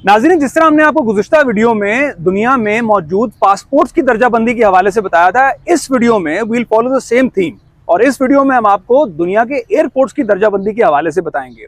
नाज़रीन, जिस तरह हमने आपको गुज़िश्ता वीडियो में दुनिया में मौजूद पासपोर्ट्स की दर्जाबंदी के हवाले से बताया था, इस वीडियो में we'll follow the same theme. और इस वीडियो में हम आपको दुनिया के एयरपोर्ट्स की दर्जाबंदी के हवाले से बताएंगे।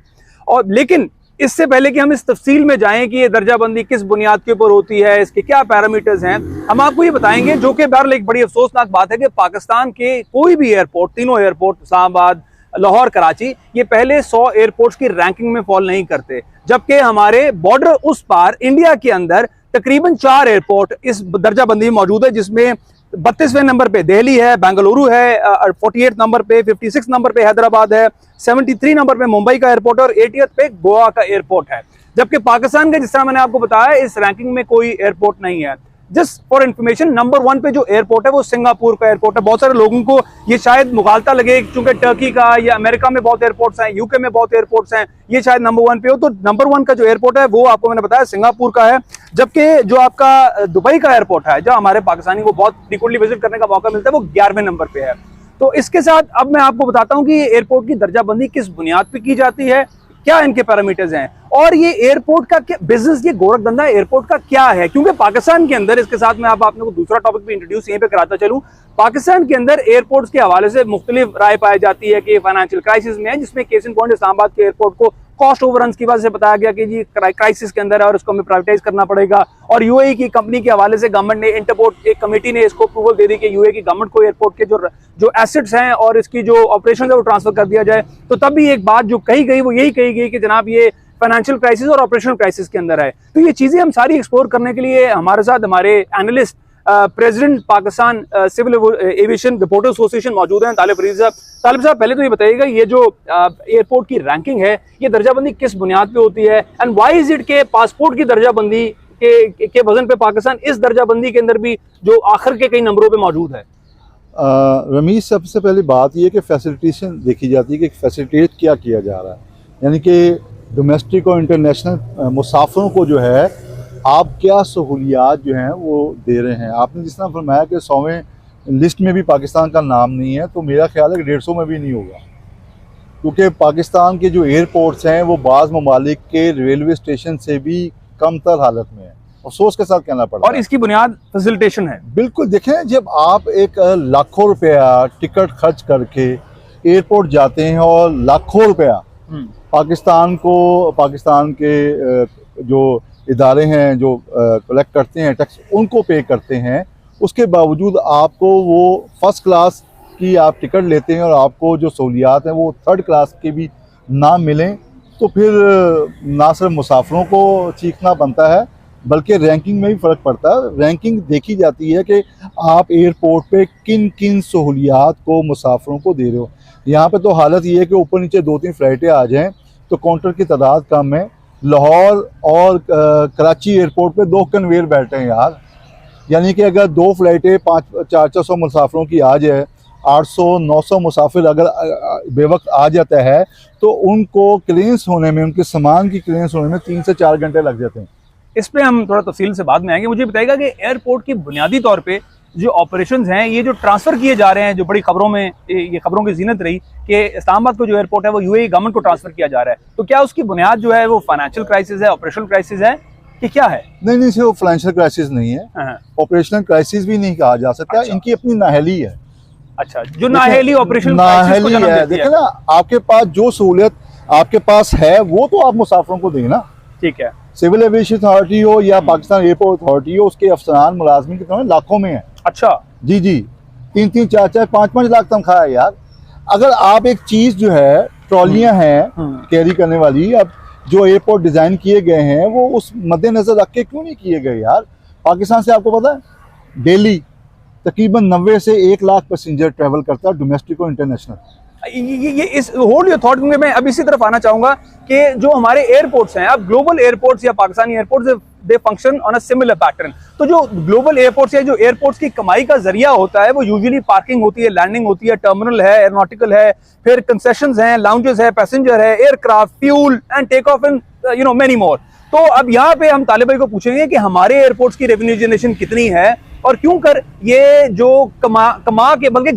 और लेकिन इससे पहले कि हम इस तफसील में जाएं कि ये दर्जाबंदी किस बुनियाद के ऊपर होती है, इसके क्या पैरामीटर्स हैं, हम आपको ये बताएंगे। जो कि बहरहाल एक बड़ी अफसोसनाक बात है कि पाकिस्तान के कोई भी एयरपोर्ट, तीनों एयरपोर्ट इस्लामाबाद, लाहौर, कराची, ये पहले 100 एयरपोर्ट्स की रैंकिंग में फॉल नहीं करते, जबकि हमारे बॉर्डर उस पार इंडिया के अंदर तकरीबन 4 एयरपोर्ट इस दर्जाबंदी में मौजूद है, जिसमें 32वें नंबर पे दिल्ली है, बेंगलुरु है, 48 नंबर पे, 56 नंबर पे हैदराबाद है, 73 नंबर पे मुंबई का एयरपोर्ट और 80th पे गोवा का एयरपोर्ट है। जबकि पाकिस्तान का, जिस तरह मैंने आपको बताया, इस रैंकिंग में कोई एयरपोर्ट नहीं है। जस्ट फॉर इन्फॉर्मेशन, नंबर 1 पे जो एयरपोर्ट है वो सिंगापुर का एयरपोर्ट है। बहुत सारे लोगों को ये शायद मुगालता लगे, चूंकि टर्की का या अमेरिका में बहुत एयरपोर्ट्स हैं, यूके में बहुत एयरपोर्ट्स हैं, ये शायद नंबर 1 पे हो। तो नंबर 1 का जो एयरपोर्ट है वो आपको मैंने बताया सिंगापुर का है। जबकि जो आपका दुबई का एयरपोर्ट है, जो हमारे पाकिस्तानी को बहुत फ्रीक्वेंटली विजिट करने का मौका मिलता है, वो 11वें नंबर पे है। तो इसके साथ अब मैं आपको बताता हूँ कि एयरपोर्ट की दर्जाबंदी किस बुनियाद पर की जाती है, क्या इनके पैरामीटर्स हैं, और ये एयरपोर्ट का क्या बिजनेस, ये गोरख धंधा एयरपोर्ट का क्या है। क्योंकि पाकिस्तान के अंदर, इसके साथ मैं आपने को दूसरा टॉपिक भी इंट्रोड्यूस यहीं पे कराता चलूं, पाकिस्तान के अंदर एयरपोर्ट्स के हवाले से मुख्तलिफ राय पाई जाती है कि फाइनेंशियल क्राइसिस में है, जिसमें केस इन पॉइंट इस्लामाबाद के एयरपोर्ट को कॉस्ट ओवररन्स की वजह से बताया गया कि जी क्राइसिस के अंदर है और इसको हमें प्राइवेटाइज करना पड़ेगा। और यूएई की कंपनी के हवाले से गवर्नमेंट ने, इंटरपोर्ट एक कमेटी ने इसको अप्रूवल दे दी कि यूएई की गवर्नमेंट को एयरपोर्ट के जो एसेट्स हैं और इसकी जो ऑपरेशन है वो ट्रांसफर कर दिया जाए। तो तब भी एक बात जो कही गई वो यही कही गई कि जनाब ये फाइनेंशियल क्राइसिस और ऑपरेशनल क्राइसिस के अंदर है। तो ये चीजें हम सारी एक्सप्लोर करने के लिए हमारे साथ हमारे analyst, president Pakistan civil aviation reporter association मौजूद हैं, तालिब फरीद साहब। तालिब साहब, पहले तो ये बताइएगा, ये जो एयरपोर्ट की रैंकिंग है, ये दर्जाबंदी किस बुनियाद पे होती है, एंड व्हाई इज इट के पासपोर्ट की दर्जाबंदी के वजन पे पाकिस्तान इस दर्जाबंदी के अंदर भी जो आखिर के कई नंबरों पे मौजूद है। रमीज, सबसे पहली बात ये कि फैसिलिटेशन देखी जाती है कि फैसिलिटेट क्या किया जा रहा है, यानी कि डोमेस्टिक और इंटरनेशनल मुसाफिरों को जो है आप क्या सहूलियात जो हैं वो दे रहे हैं। आपने जिस तरह फरमाया कि 100वें लिस्ट में भी पाकिस्तान का नाम नहीं है, तो मेरा ख्याल है कि 150 में भी नहीं होगा, क्योंकि पाकिस्तान के जो एयरपोर्ट्स हैं वो बाज़ ममालिक के रेलवे स्टेशन से भी कमतर हालत में है, अफसोस के साथ कहना पड़ता है। और इसकी बुनियाद फैसिलिटेशन है। बिल्कुल, देखें, जब आप एक लाखों रुपया टिकट खर्च करके एयरपोर्ट जाते हैं और लाखों रुपया पाकिस्तान के जो इदारे हैं जो कलेक्ट करते हैं टैक्स, उनको पे करते हैं, उसके बावजूद आपको वो फर्स्ट क्लास की आप टिकट लेते हैं और आपको जो सहूलियात हैं वो थर्ड क्लास के भी ना मिलें, तो फिर ना सिर्फ मुसाफिरों को चीखना बनता है बल्कि रैंकिंग में भी फ़र्क पड़ता है। रैंकिंग देखी जाती है कि आप एयरपोर्ट पे किन किन सहूलियात को मुसाफिरों को दे रहे हो। यहाँ पे तो हालत ये है कि ऊपर नीचे 2-3 फ़्लाइटें आ जाएँ तो काउंटर की तादाद कम है। लाहौर और कराची एयरपोर्ट पे 2 कन्वेयर बेल्ट हैं यार, यानी कि अगर 2 फ़्लाइटें 400 मुसाफिरों की आ जाए, 800-900 मुसाफिर अगर बेवक्त आ जाता है तो उनको क्लियरेंस होने में, उनके सामान की क्लियरेंस होने में 3 से 4 घंटे लग जाते हैं। इस पे हम थोड़ा तफसील से बाद में आएंगे। मुझे बताइएगा कि एयरपोर्ट की बुनियादी तौर पे जो ऑपरेशंस हैं, ये जो ट्रांसफर किए जा रहे हैं, जो बड़ी खबरों में ये खबरों की जीनत रही कि इस्लामाबाद को जो एयरपोर्ट है वो यूएई गवर्नमेंट को ट्रांसफर किया जा रहा है, तो क्या उसकी बुनियाद जो है वो फाइनेंशियल क्राइसिस है, ऑपरेशनल क्राइसिस है कि क्या है? नहीं, सिर्फ फाइनेंशियल क्राइसिस नहीं है, ऑपरेशनल क्राइसिस भी नहीं कहा जा सकता। अच्छा। इनकी अपनी नाअहली है। अच्छा, जो नाअहली ऑपरेशनल नाअहली है। देखिए ना, आपके पास जो सहूलियत आपके पास है वो तो आप मुसाफिरों को दें ना। ठीक है, सिविल एविएशन अथॉरिटी हो या पाकिस्तान एयरपोर्ट अथॉरिटी हो, उसके अफसरान मुलाजमीन कितने लाखों में है। अच्छा, जी, 3-3, 4-4, 5-5 लाख तनख्वाह है यार। अगर आप एक चीज जो है, ट्रॉलियां हैं कैरी करने वाली, अब जो एयरपोर्ट डिजाइन किए गए हैं वो उस मद्देनजर रख के क्यों नहीं किए गए यार। पाकिस्तान से आपको पता है डेली तकरीबन 90 से 1 लाख पैसेंजर ट्रेवल करता है, डोमेस्टिक और इंटरनेशनल। ये इस होल्ड योर थॉट में मैं अब इसी तरफ आना चाहूंगा कि जो हमारे एयरपोर्ट्स हैं, अब ग्लोबल एयरपोर्ट्स या Pakistani airports, they function on a similar pattern. तो जो ग्लोबल एयरपोर्ट्स है, जो एयरपोर्ट्स की कमाई का जरिया होता है, वो यूजुअली पार्किंग होती है, लैंडिंग होती है, टर्मिनल है, एरोनॉटिकल है, फिर कंसेशंस हैं, लाउंजेस है, पैसेंजर है, aircraft, fuel and take off and many more. तो अब यहाँ पे हम तालिब भाई को पूछेंगे कि हमारे एयरपोर्ट्स की रेवेन्यू जनरेशन कितनी है और क्यों कर ये जो कमा के बल्कि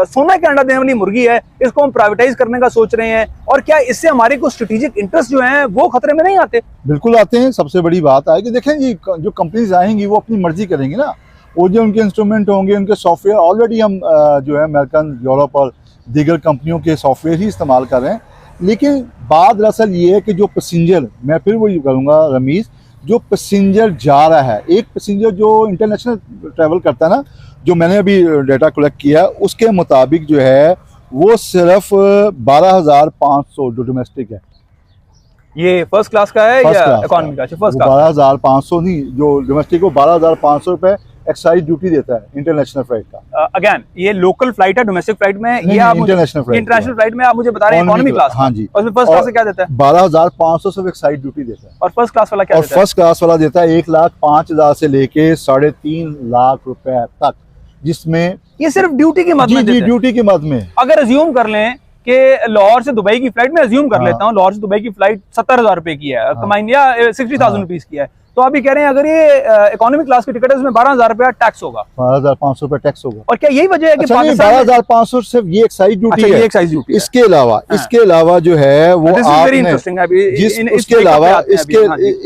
सोना के अंडा देने वाली मुर्गी है, इसको हम प्राइवेटाइज करने का सोच रहे हैं, और क्या इससे हमारे कुछ स्ट्रेटेजिक इंटरेस्ट जो हैं वो खतरे में नहीं आते? बिल्कुल आते हैं। सबसे बड़ी बात है कि देखें, ये जो कंपनीज आएंगी वो अपनी मर्जी करेंगी ना, वो जो उनके इंस्ट्रूमेंट होंगे, उनके सॉफ्टवेयर, ऑलरेडी हम जो है अमेरिकन, यूरोप और दीगर कंपनियों के सॉफ्टवेयर ही इस्तेमाल कर रहे हैं। लेकिन बात दरअसल ये है कि जो पैसेंजर, मैं फिर वही करूँगा रमीज, जो पैसेंजर जा रहा है, एक पैसेंजर जो इंटरनेशनल ट्रैवल करता है ना, जो मैंने अभी डेटा कलेक्ट किया, उसके मुताबिक जो है वो सिर्फ 12,500 जो डोमेस्टिक है। ये फर्स्ट क्लास का है या इकोनॉमी का? फर्स्ट क्लास 12,500 नहीं, जो डोमेस्टिक को 12,500 रुपए एक्साइज ड्यूटी देता है इंटरनेशनल फ्लाइट का। अगेन ये लोकल फ्लाइट है, डोमेस्टिक फ्लाइट में, ये आप इंटरनेशनल फ्लाइट में आप मुझे बता रहे हैं इकोनॉमी क्लास। हाँ जी। और फर्स्ट क्लास से क्या देता है? 12,500 सिर्फ एक्साइज ड्यूटी देता है। और फर्स्ट क्लास वाला क्या देता है? फर्स्ट क्लास वाला देता है 1,05,000 से लेके 3.5 लाख रुपए तक, जिसमें ये सिर्फ ड्यूटी की मद में जी ड्यूटी की मद में। अगर अज्यूम कर लें कि लाहौर से दुबई की फ्लाइट में अज्यूम कर लेता हूँ, लाहौर से दुबई की फ्लाइट 70,000 रुपए की है, कमाइन या 60,000 रुपीज की है, तो आप ये कह रहे हैं अगर ये इकोनॉमी क्लास की टिकट है उसमें 12,000 रुपया टैक्स होगा, 12,500 रुपए टैक्स होगा। और क्या यही वजह है कि अच्छा, 12,500 सिर्फ ये एक्साइज ड्यूटी है? ये एक्साइज ड्यूटी है। इसके अलावा जो है वो आपने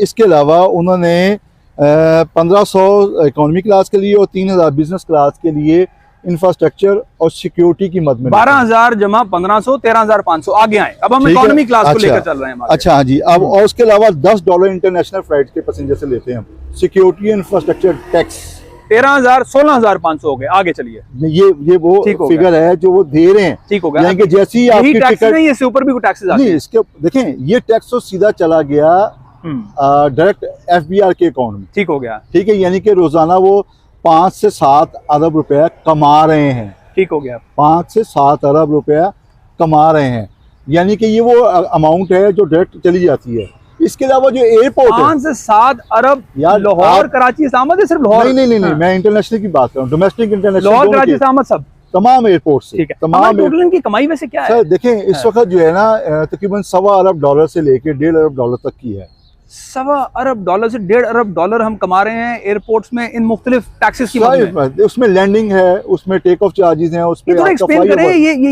इसके अलावा उन्होंने 1,500 इकोनॉमी क्लास के लिए और 3,000 बिजनेस क्लास के लिए इंफ्रास्ट्रक्चर और सिक्योरिटी की मद में 12,000 जमा 1,500 13,500 आगे आए। अब हम इकोनॉमी क्लास को लेकर चल रहे हैं। अच्छा हाँ जी। अब और उसके अलावा $10 इंटरनेशनल फ्लाइट के पैसेंजर से लेते हैं हम, सिक्योरिटी इंफ्रास्ट्रक्चर टैक्स 13,000 16,500 हो गए। आगे चलिए, ये वो फिगर है जो वो दे रहे हैं। ठीक हो गया। यानी कि जैसी ही आपकी टिकट नहीं, इससे ऊपर भी कोई टैक्सेस आते हैं? इसके देखें, ये टैक्स तो सीधा चला गया डायरेक्ट FBR के अकाउंट में। ठीक हो गया। ठीक है, यानी कि रोजाना वो 5 से 7 अरब रुपया कमा रहे हैं। ठीक हो गया। 5 से 7 अरब रुपया कमा रहे हैं, यानी कि ये वो अमाउंट है जो डायरेक्ट चली जाती है। इसके अलावा जो एयरपोर्ट 5 से 7 अरब लाहौर कराची इस्लामाबाद है? सिर्फ लाहौर? नहीं, मैं इंटरनेशनल की बात कर रहा हूँ, डोमेस्टिक इंटरनेशनल, लाहौर कराची इस्लामाबाद सब तमाम एयरपोर्ट से। ठीक है। तमाम टोटल इनकी कमाई वैसे क्या है? सर देखें, इस वक्त जो है ना तकरीबन $1.25 अरब से लेके $1.5 अरब तक की है। $1.25 अरब से $1.5 अरब हम कमा रहे हैं एयरपोर्ट्स में इन मुख्तलिफ टैक्सेस की मदद में। उसमें लैंडिंग है, उसमें टेक ऑफ चार्जेस हैं, उसमें थोड़ा एक्सप्लेन करें।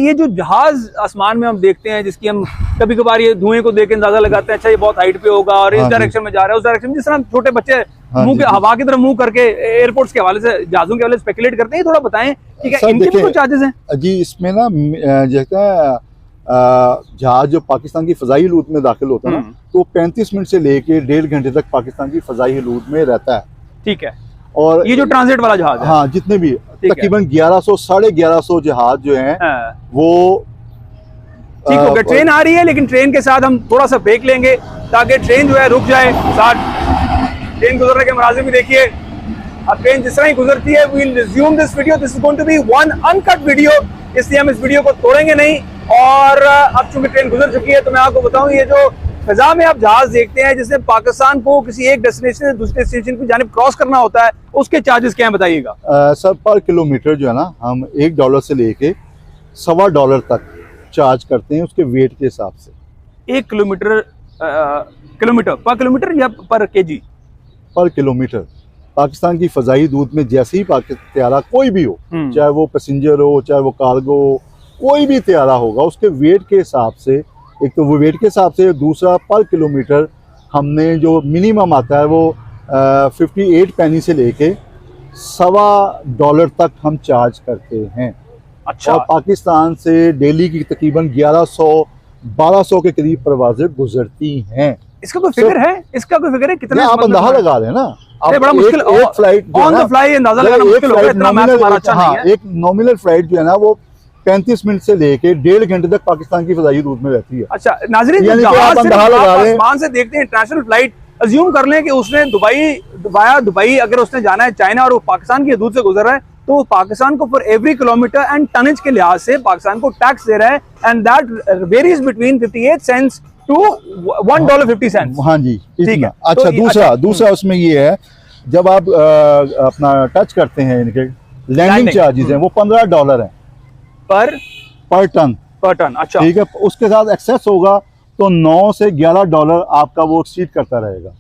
ये जो जहाज आसमान में हम देखते हैं, जिसकी हम कभी कभार ये धुएं को देख के अंदाजा लगाते हैं, अच्छा ये बहुत हाइट पे होगा और इस डायरेक्शन में जा रहा है, उस डायरेक्शन में, जिस तरह छोटे बच्चे मुंह के हवा की तरफ मुंह करके एयरपोर्ट्स के हवाले से, जहाजों के हवाले से स्पेकुलेट करते हैं, थोड़ा बताएं कि क्या इनके भी कुछ चार्जेस हैं? जी, इसमें ना जैसा जहाज जो पाकिस्तान की फजाई हदूद में दाखिल होता है ना, तो 35 मिनट से लेके 1.5 घंटे तक पाकिस्तान की फजाई हदूद में रहता है। ठीक है। और ये जो ट्रांजिट वाला जहाज है, हाँ, जितने भी तकरीबन 1100 साढ़े 1100 जहाज जो हैं वो ठीक हो गया। ट्रेन आ रही है, लेकिन ट्रेन के साथ हम थोड़ा सा ब्रेक लेंगे ताकि ट्रेन जो है रुक जाए। साथ ट्रेन गुजरने के मनाज़िर भी देखिए। अब ट्रेन जिस तरह ही गुजरती है, we will resume this video. This is going to be one uncut video, इसलिए हम इस वीडियो को तोड़ेंगे नहीं। और अब चूंकि ट्रेन गुजर चुकी है, तो मैं आपको बताऊं, ये जो फिजा में आप जहाज देखते हैं जिससे पाकिस्तान को किसी एक डेस्टिनेशन से दूसरे डेस्टिनेशन की जानिब क्रॉस करना होता है, उसके चार्जेस क्या है बताइएगा? सर पर किलोमीटर जो है ना, हम $1 से लेके $1.25 तक चार्ज करते हैं उसके वेट के हिसाब से। 1 किलोमीटर पर किलोमीटर या पर केजी? पर किलोमीटर। पाकिस्तान की फजाई दूध में जैसे ही त्यारा कोई भी हो, चाहे वो पैसेंजर हो, चाहे वो कार्गो हो, कोई भी त्यारा होगा, उसके वेट के हिसाब से, एक तो वो वेट के हिसाब से, दूसरा पर किलोमीटर हमने जो मिनिमम आता है वो 58 पैनी से लेके $1.25 तक हम चार्ज करते हैं। अच्छा। और पाकिस्तान से दिल्ली की तकरीबन 1100-1200 के करीब परवाजें गुजरती हैं। इसका कोई फिगर है? इसका कोई फिगर है कितना? आप अंदाजा लगा रहे हैं ना, बड़ा मुश्किल एक फ्लाइट ऑन द फ्लाई अंदाजा लगाना मुश्किल होगा, इतना मैथ हमारा अच्छा नहीं है। एक नॉमिनल फ्लाइट जो है ना, वो 35 मिनट से लेके 1.5 घंटे तक पाकिस्तान की फजाई दूध में रहती है। अच्छा नाज़रीन, जहाज सिर्फ आसमान से देखते हैं, इंटरनेशनल फ्लाइट अज्यूम कर लें कि उसने दुबई अगर उसने जाना है चाइना और वो पाकिस्तान की हदूद से गुजर रहा है, तो पाकिस्तान को for every kilometre and tonnage के लिहाज से पाकिस्तान को टैक्स दे रहा है, and that varies between 58 cents to $1.50। हाँ जी, ठीक है। अच्छा, दूसरा उसमें ये है, जब आप अपना टच करते हैं, इनके लैंडिंग चार्जेस हैं वो $15 हैं पर टन। अच्छा, ठीक है। उसके साथ एक्सेस होगा तो $9 से $11 आपका वो एक्सीड करता रहेगा।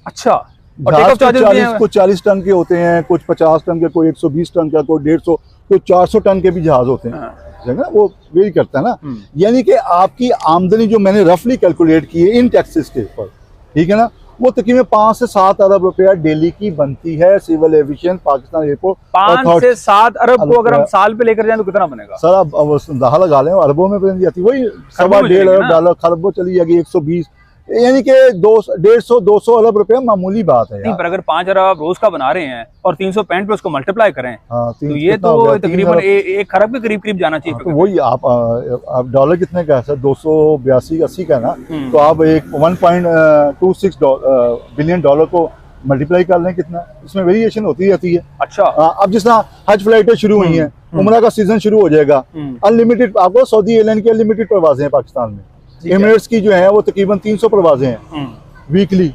अच्छा, और टेक ऑफ चार्जेस भी हैं। कुछ 40 टन के होते हैं, कुछ 50 टन के, कोई 120 टन का, कोई 150, कोई 400 टन के भी जहाज होते हैं। है ना, वो वेरी करता है ना। यानी कि आपकी आमदनी जो मैंने रफली कैलकुलेट की है इन टैक्सेस के ऊपर, ठीक है ना, वो तकरीबन 5 से 7 अरब रुपया डेली की बनती है सिविल एविएशन पाकिस्तान एयरपोर्ट। 5 से 7 अरब को अगर हम साल पे लेकर जाएं तो कितना बनेगा सर? अब अंदाजा लगा लें, अरबों में बन जाती, वही 1.5 अरब डॉलर, खरबों चली जाएगी, 120, यानी कि 150-200 अरब रुपया मामूली बात है यार। पर अगर 5 अरब रोज का बना रहे हैं और 365 पे उसको मल्टीप्लाई करें, हाँ, तो ये तो तकरीबन 1 खरब के करीब करीब जाना चाहिए। तो वही आप डॉलर कितने का है सर? 282-80 का ना, तो आप एक 1.26 बिलियन डॉलर को मल्टीप्लाई कर लें, कितना इसमें वेरिएशन होती रहती है। अच्छा, अब जिस तरह हज फ्लाइटें शुरू हुई हैं, उम्रा का सीजन शुरू हो जाएगा, अनलिमिटेड आपको सऊदी एयरलाइन की अनलिमिटेड परवाजें हैं पाकिस्तान में। एमिरेट्स की जो है वो तकरीबन 300 परवाजें हैं वीकली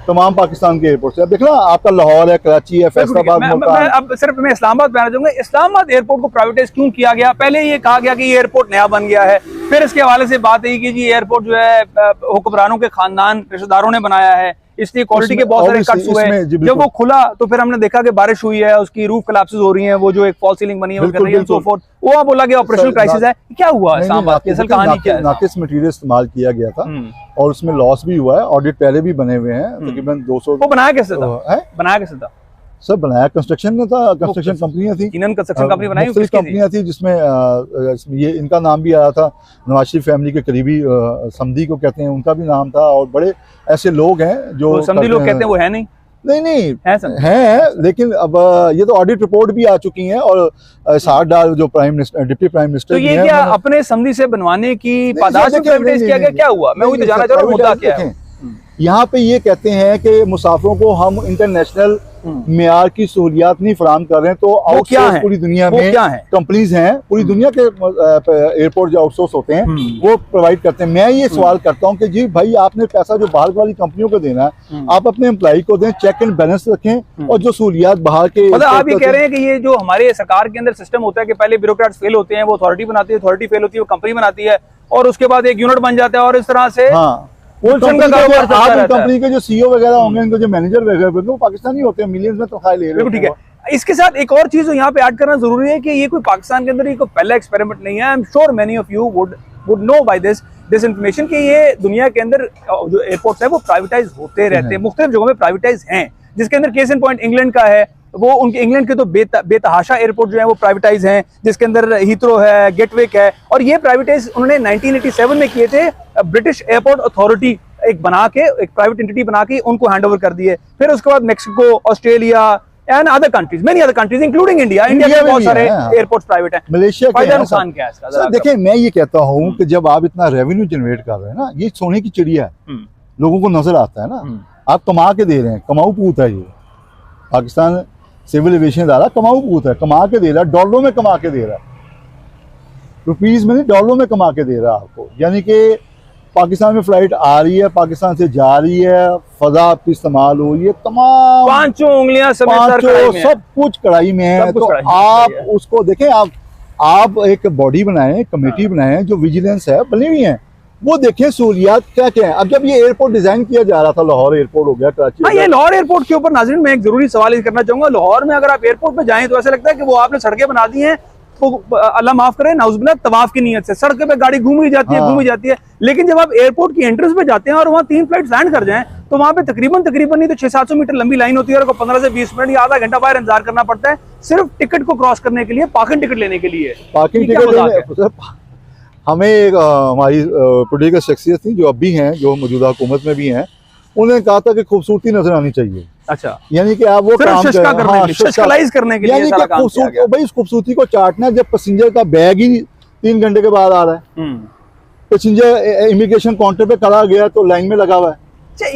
तमाम पाकिस्तान के एयरपोर्ट से। अब देखना, आपका लाहौर है, कराची है, फैसलाबाद, अब सिर्फ मैं इस्लामाबाद पे आना चाहूंगा। इस्लामाबाद एयरपोर्ट को प्राइवेटाइज क्यों किया गया? पहले ये कहा गया कि ये एयरपोर्ट नया बन गया है, फिर इसके हवाले से बात है कि जी एयरपोर्ट जो है हुक्मरानों के खानदान रिश्तेदारों ने बनाया है, इसलिए क्वालिटी के बहुत सारे कट्स हुए हैं। जब वो खुला तो फिर हमने देखा कि बारिश हुई है, उसकी रूफ कोलैप्सेस हो रही हैं, वो जो एक फॉल सीलिंग बनी है वो कर रही है, सो फोर्थ। वो बोला गया ऑपरेशनल क्राइसिस है। क्या हुआ इस्लामाबाद की असल कहानी क्या है? नाकिस मटेरियल इस्तेमाल किया गया था और उसमें लॉस भी हुआ है। ऑडिट पहले भी बने हुए हैं, तकरीबन 200। वो बनाया कैसे था? बनाया कैसे था? सब बनाया कंस्ट्रक्शन में था, कंस्ट्रक्शन कंपनियां थी, कंस्ट्रक्शन कंपनी बनाई, कंपनियां थी, जिसमें ये इनका नाम भी आया था, नवाज शरीफ फैमिली के करीबी समधी को कहते हैं, उनका भी नाम था। और बड़े ऐसे लोग हैं जो समधी लोग कहते हैं, वो है नहीं है, लेकिन अब ये तो ऑडिट रिपोर्ट भी आ चुकी है। और साठ डाल जो डिप्टी प्राइम मिनिस्टर, तो ये क्या अपने समधी से बनवाने की पादाश में प्राइवेटाइज किया गया? क्या हुआ? मैं वही तो जानना चाह रहा हूं, मुद्दा क्या है? यहाँ पे ये कहते हैं कि मुसाफिरों को हम इंटरनेशनल मेयार की सहूलियात नहीं फराम कर रहे हैं, तो आउटसोर्स पूरी दुनिया में कंपनीज हैं, पूरी दुनिया के एयरपोर्ट जो आउटसोर्स होते हैं वो प्रोवाइड करते हैं। मैं ये सवाल करता हूँ कि जी भाई, आपने पैसा जो बाहर वाली कंपनियों को देना है, आप अपने एम्प्लॉय को दें, चेक एंड बैलेंस रखें, और जो सहूलियात बाहर के, मतलब आप ये कह रहे हैं कि ये जो हमारे सरकार के अंदर सिस्टम होता है कि पहले ब्यूरोक्रेट्स फेल होते हैं, वो अथॉरिटी बनाती है, अथॉरिटी फेल होती है, वो कंपनी बनाती है, और उसके बाद एक यूनिट बन जाता है, और इस तरह से कंपनी के जो सीईओ वगैरह होंगे, इनके जो मैनेजर वगैरह होंगे, वो पाकिस्तानी होते हैं, मिलियंस में तनख्वाह ले रहे हैं। ठीक है, इसके साथ एक और चीज यहाँ पे ऐड करना जरूरी है कि ये कोई पाकिस्तान के अंदर ये कोई पहला एक्सपेरिमेंट नहीं है। I am sure many of you would know by this information कि ये दुनिया के अंदर जो एयरपोर्ट्स है वो प्राइवेटाइज होते रहते हैं, मुख्तलिफ जगहों में प्राइवेटाइज हैं, जिसके अंदर केस इन पॉइंट इंग्लैंड का है। वो उनके इंग्लैंड के तो बेतहाशा एयरपोर्ट जो है वो प्राइवेटाइज हैं, जिसके अंदर हीथ्रो है, गेटविक है, और ये प्राइवेटाइज उन्होंने 1987 में किए थे। ब्रिटिश एयरपोर्ट अथॉरिटी एक बना के, एक प्राइवेट एंटिटी बना के उनको हैंडओवर कर दिए। फिर उसके बाद Mexico, Australia and other countries, many other countries including India में बहुत सारे एयरपोर्ट्स प्राइवेट हैं। मलेशिया फायदा नुकसान क्या है इसका? सर देखिए, मैं ये कहता हूँ कि जब आप इतना रेवेन्यू जनरेट कर रहे हैं ना, ये सोने की चिड़िया है, लोगों को नजर आता है ना, आप कमा के दे रहे हैं, कमाऊ पूत है ये पाकिस्तान सिविल एविएशन इदारा, कमाऊ पूत है, कमा के दे रहा है, डॉलरों में कमा के दे रहा है, रुपीज में नहीं, डॉलरों में कमा के दे रहा है आपको। यानी कि पाकिस्तान में फ्लाइट आ रही है, पाकिस्तान से जा रही है, फजा आपकी इस्तेमाल हो रही है, तमाम पांचों उंगलियां सब कुछ कढ़ाई में है। तो आप उसको देखें, आप एक बॉडी बनाएं, कमेटी बनाएं, जो विजिलेंस है बनी हुई है, वो देखें सहूलियात क्या क्या है। अब जब ये एयरपोर्ट डिजाइन किया जा रहा था, लाहौर एयरपोर्ट हो गया, कराची, ये लाहौर एयरपोर्ट के ऊपर नाज़रीन मैं एक जरूरी सवाल ये करना चाहूंगा। लाहौर में अगर आप एयरपोर्ट पे जाएं तो ऐसा लगता है कि वो आपने सड़कें बना दी हैं, तो अल्लाह माफ करे, नाउजुबिल्लाह, तवाफ की नियत से सड़क पे गाड़ी घूम ही जाती है, घूम ही जाती है। लेकिन जब आप एयरपोर्ट की एंट्रेंस पे जाते हैं और वहाँ 3 फ्लाइट लैंड कर जाएं, तो वहाँ पे तकरीबन नहीं तो 600-700 मीटर लंबी लाइन होती है, और 15 से 20 मिनट या आधा घंटा बाहर इंतजार करना पड़ता है, सिर्फ टिकट को क्रॉस करने के लिए, पार्किंग टिकट लेने के लिए। पार्किंग टिकट हमें एक हमारी पॉलिटिकल शख्सियत थी जो अब भी हैं, जो मौजूदा हुकूमत में भी हैं, उन्होंने कहा था कि खूबसूरती नजर आनी चाहिए। अच्छा, यानी कि आप वो काम करने के लिए सारा काम किया गया। भाई, इस खूबसूरती को चाटना, जब पैसेंजर का बैग ही 3 घंटे के बाद आ रहा है, पैसेंजर इमिग्रेशन काउंटर पे खड़ा गया तो लाइन में लगा हुआ है। अच्छा,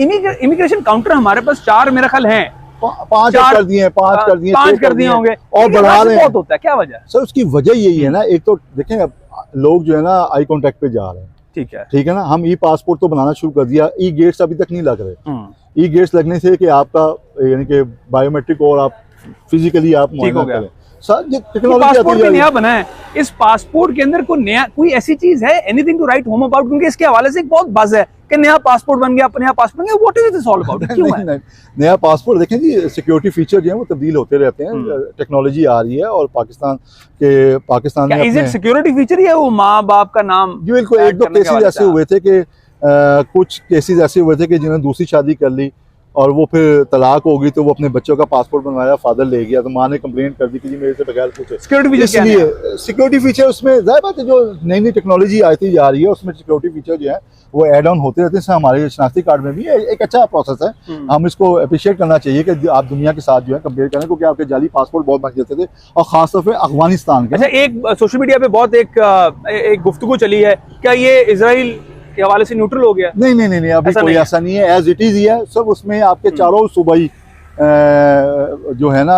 इमिग्रेशन काउंटर हमारे पास 4 मेरा ख्याल है, 5 कर दिए, 5 कर दिए होंगे, और बढ़ा रहे हैं। बहुत होता है, क्या वजह? सर उसकी वजह यही है ना, एक तो देखें, अब लोग जो है ना आई कॉन्टेक्ट पे जा रहे हैं, ठीक है ना, हम ई पासपोर्ट तो बनाना शुरू कर दिया, ई गेट्स अभी तक नहीं लग रहे। ई गेट्स लगने से कि आपका यानी कि बायोमेट्रिक और आप फिजिकली आप मुआयना करें। पासपोर्ट नया बना है, इस पासपोर्ट के अंदर कोई ऐसी चीज है, anything to write home about? क्योंकि इसके हवाले से एक बहुत बज़ है कि नया पासपोर्ट बन गया, नया पासपोर्ट बन गया, what is this all about, क्यों है? नया पासपोर्ट देखें जी, सिक्योरिटी फीचर जो है वो तब्दील होते रहते हैं, टेक्नोलॉजी आ रही है और पाकिस्तान में इज इट सिक्योरिटी फीचर या वो माँ बाप का नाम? जी बिल्कुल, एक दो केसेस ऐसे हुए थे कि कुछ केसेस ऐसे हुए थे कि जिन्होंने दूसरी शादी कर ली और वो फिर तलाक हो गई, तो वो अपने बच्चों का पासपोर्ट बनवाया, फादर ले गया, तो माँ ने कंप्लेंट कर दी कि जी मेरे से बगैर पूछे। सिक्योरिटी फीचर क्या है? इसलिए सिक्योरिटी फीचर उसमें जाहिर बात है, जो नई नई टेक्नोलॉजी आती जा रही है उसमें सिक्योरिटी फीचर जो है वो ऐड ऑन होते रहते हैं। हमारे शनाख्ती कार्ड में भी एक अच्छा प्रोसेस है, हम इसको अप्रिशिएट करना चाहिए कि आप दुनिया के साथ जो है कंपेयर करें, क्योंकि आपके जाली पासपोर्ट बहुत बन जाते थे और खासतौर पर अफगानिस्तान के। अच्छा, एक सोशल मीडिया पे बहुत एक गुफ्तगू चली है, क्या ये इजराइल के हवाले से न्यूट्रल हो गया? नहीं, अभी कोई ऐसा नहीं है, एज इट इज ही है सब। उसमें आपके चारों सूबाई जो है ना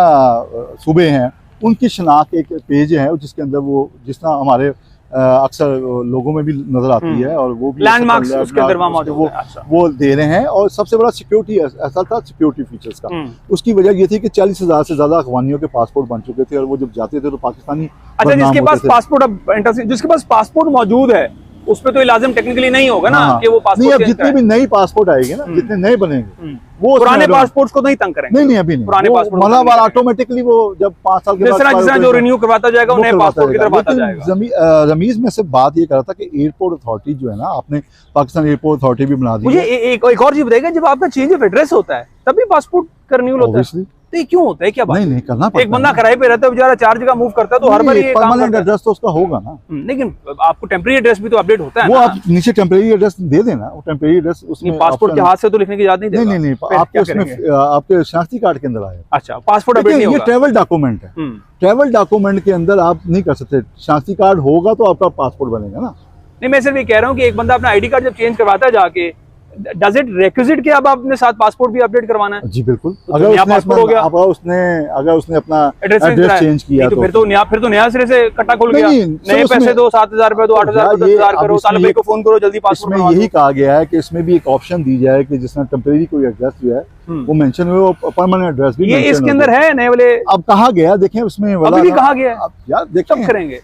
सूबे हैं, उनकी शनाख्त एक पेज है जिसके अंदर वो जिस तरह हमारे अक्सर लोगों में भी नजर आती है, और वो भी लैंडमार्क्स उसके अंदर मौजूद है, वो दे रहे हैं। और सबसे बड़ा सिक्योरिटी ऐसा था, सिक्योरिटी फीचर्स का, उसकी वजह ये थी कि 40,000 से ज्यादा अफगानियों के पासपोर्ट बन चुके थे और वो जब जाते थे तो पाकिस्तानी। अच्छा, जिसके पास पासपोर्ट, अब जिसके पास पासपोर्ट मौजूद है उसमें तो लाजिम टेक्निकली नहीं होगा ना कि वो पासपोर्ट। अब जितने भी नई पासपोर्ट आएंगे ना, जितने नए बनेंगे वो पुराने पासपोर्ट्स को नहीं तंग करेंगे। नहीं अभी नहीं, पुराने पासपोर्ट मतलब ऑटोमेटिकली वो जब 5 साल के बाद जो रिन्यू करवाता जाएगा नए पासपोर्ट की तरफ आता जाएगा। रमीज में से बात ये कर रहा था कि एयरपोर्ट अथॉरिटी जो है ना, आपने पाकिस्तान एयरपोर्ट अथॉरिटी भी बना दी। मुझे एक और चीज बताइएगा, जब आपका चेंज ऑफ एड्रेस होता है तभी पासपोर्ट का रिन्यूअल होता है, तो ये क्यों होता है, क्या बात? नहीं करना पड़ता। एक बंदा किराए पे रहता है बेचारा, 4 जगह मूव करता है, तो हर बार ये परमानेंट एड्रेस तो उसका होगा ना। लेकिन आपको टेम्परेरी एड्रेस भी तो अपडेट होता है वो आप नीचे टेम्परेरी एड्रेस दे देना, वो टेम्परेरी एड्रेस उसमें पासपोर्ट के हाथ से तो लिखने की इजाजत नहीं देगा। नहीं, आपके उसमें आपके शनाख्ती कार्ड के अंदर आएगा। अच्छा, पासपोर्ट अपडेट नहीं होगा, ये ट्रैवल डॉक्यूमेंट है, ट्रैवल डॉक्यूमेंट के अंदर आप नहीं कर सकते। शनाख्ती कार्ड होगा तो आपका पासपोर्ट बनेगा ना। नहीं, मैं सिर्फ ये कह रहा हूँ कि एक बंदा अपना आईडी कार्ड जब चेंज करवाता है जाके, डज इट रिक्विजिट कि अब अपने साथ पासपोर्ट भी अपडेट करवाना है? जी बिल्कुल, तो अगर उसने अपना एड्रेस चेंज किया तो फिर तो नया सिरे से कट्टा खुल गया। नए पैसे दो, 7,000 रुपए दो, 8,000 दो, 10,000 करो, तालिब भाई को फोन करो, जल्दी पासपोर्ट। इसमें यही कहा गया है कि इसमें भी एक ऑप्शन दी जाए कि जिसमें टेम्परेरी कोई एड्रेस जो है वो मेंशन हुए, वो परमानेंट एड्रेस भी ये इसके अंदर है नए वाले। अब कहा गया, देखें उसमें अभी भी कहा गया यार, देखें करेंगे,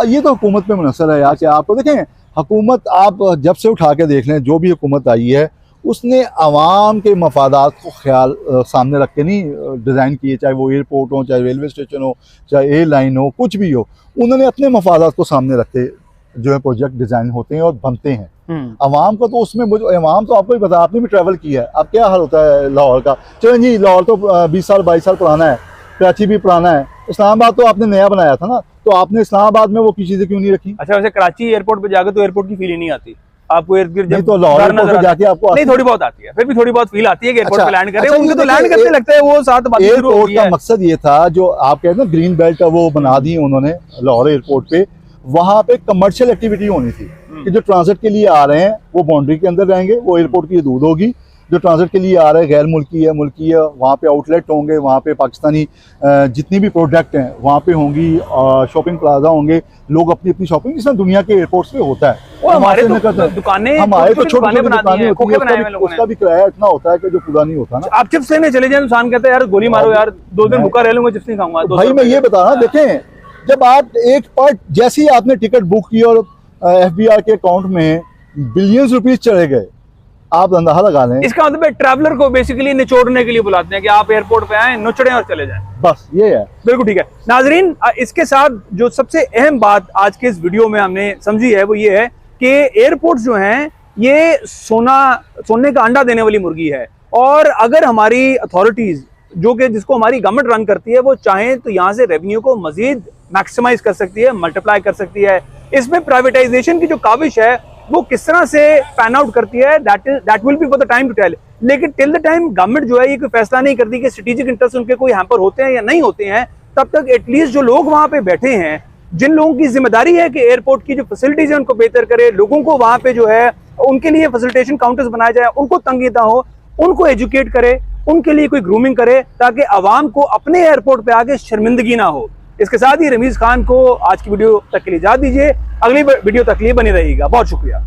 ये तो हुकूमत पे मुनहसर है यार। क्या आपको देखें, हुकूमत आप जब से उठा के देख लें, जो भी हुकूमत आई है उसने आवाम के मफादात को ख्याल सामने रख के नहीं डिज़ाइन किए, चाहे वो एयरपोर्ट हो, चाहे रेलवे स्टेशन हो, चाहे एयरलाइन हो, कुछ भी हो, उन्होंने अपने मफादात को सामने रख के जो है प्रोजेक्ट डिज़ाइन होते हैं और बनते हैं। आवाम का तो उसमें आवाम तो आपको ही पता, आपने भी ट्रैवल किया है, अब क्या हाल होता है लाहौर का। चलो जी, लाहौर तो 20 साल 22 साल पुराना है, कराची भी पुराना है, इस्लामाबाद तो आपने नया बनाया था ना, तो आपने इस्लामाबाद में वो की चीज़ें क्यों नहीं रखी? अच्छा, वैसे कराची एयरपोर्ट पे जाकर तो एयरपोर्ट की फील ही नहीं आती आपको, तो लाहौर पे जाके आपको नहीं, थोड़ी बहुत आती है, फिर भी थोड़ी बहुत फील आती है कि एयरपोर्ट पे लैंड करें। उनको तो लैंड करते लगता है वो साथ बात शुरू हो गई है। एयरपोर्ट का मकसद ये था, जो आप कहते हैं ना ग्रीन बेल्ट वो बना दी उन्होंने लाहौर एयरपोर्ट पे, वहां पे कमर्शियल एक्टिविटी होनी थी कि जो ट्रांजिट के लिए आ रहे हैं वो बाउंड्री के अंदर रहेंगे, वो एयरपोर्ट की हदूद होगी। जो ट्रांजिट के लिए आ रहे हैं गैर मुल्की है, वहाँ पे आउटलेट होंगे, वहाँ पे पाकिस्तानी जितनी भी प्रोडक्ट हैं वहाँ पे होंगी, शॉपिंग प्लाजा होंगे, लोग अपनी अपनी शॉपिंग जिसमें दुनिया के एयरपोर्ट्स पे होता है। हमारे तो दुकानें, हमारे तो छोटी दुकानें होती है, उसका भी किराया इतना होता है कि जो पूरा नहीं होता ना। आप चिप्स लेने चले जाए, इंसान कहता है यार गोली मारो यार, 2 दिन भूखा रह लूंगा, चिप्स नहीं खाऊंगा। भाई मैं ये बता रहा, देखें जब आप एक पार्ट जैसे ही आपने टिकट बुक की और FBR के अकाउंट में बिलियंस रुपीज चले गए, आप अंदाजा लगा लें। इसका मतलब ट्रैवलर को बेसिकली निचोड़ने के लिए बुलाते हैं कि आप एयरपोर्ट पे आए, नुचड़े और चले जाएं, बस ये है। बिल्कुल ठीक है नाजरीन, इसके साथ जो सबसे अहम बात आज के इस वीडियो में हमने समझी है वो ये है कि एयरपोर्ट जो हैं ये सोने का अंडा देने वाली मुर्गी है, और अगर हमारी अथॉरिटीज जिसको हमारी गवर्नमेंट रन करती है वो चाहें तो यहाँ से रेवेन्यू को मजीद मैक्सिमाइज कर सकती है, मल्टीप्लाई कर सकती है। इसमें प्राइवेटाइजेशन की जो काविश है वो किस तरह से पैन आउट करती है, that will be for the time to tell. लेकिन टिल द टाइम गवर्नमेंट जो है ये कोई फैसला नहीं करती कि स्ट्रेटेजिक इंटरेस्ट उनके कोई हैम्पर होते हैं या नहीं होते हैं, तब तक एटलीस्ट जो लोग वहां पे बैठे हैं, जिन लोगों की जिम्मेदारी है कि एयरपोर्ट की जो फैसिलिटीज है उनको बेहतर करे, लोगों को वहां पे जो है उनके लिए फैसिलिटेशन काउंटर्स बनाए जाए, उनको तंगी ना हो, उनको एजुकेट करे, उनके लिए कोई ग्रूमिंग करे, ताकि आवाम को अपने एयरपोर्ट पे आके शर्मिंदगी ना हो। इसके साथ ही रमीज खान को आज की वीडियो तक के लिए इजाजत दीजिए, अगली वीडियो तक के लिए बने रहिएगा। बहुत शुक्रिया।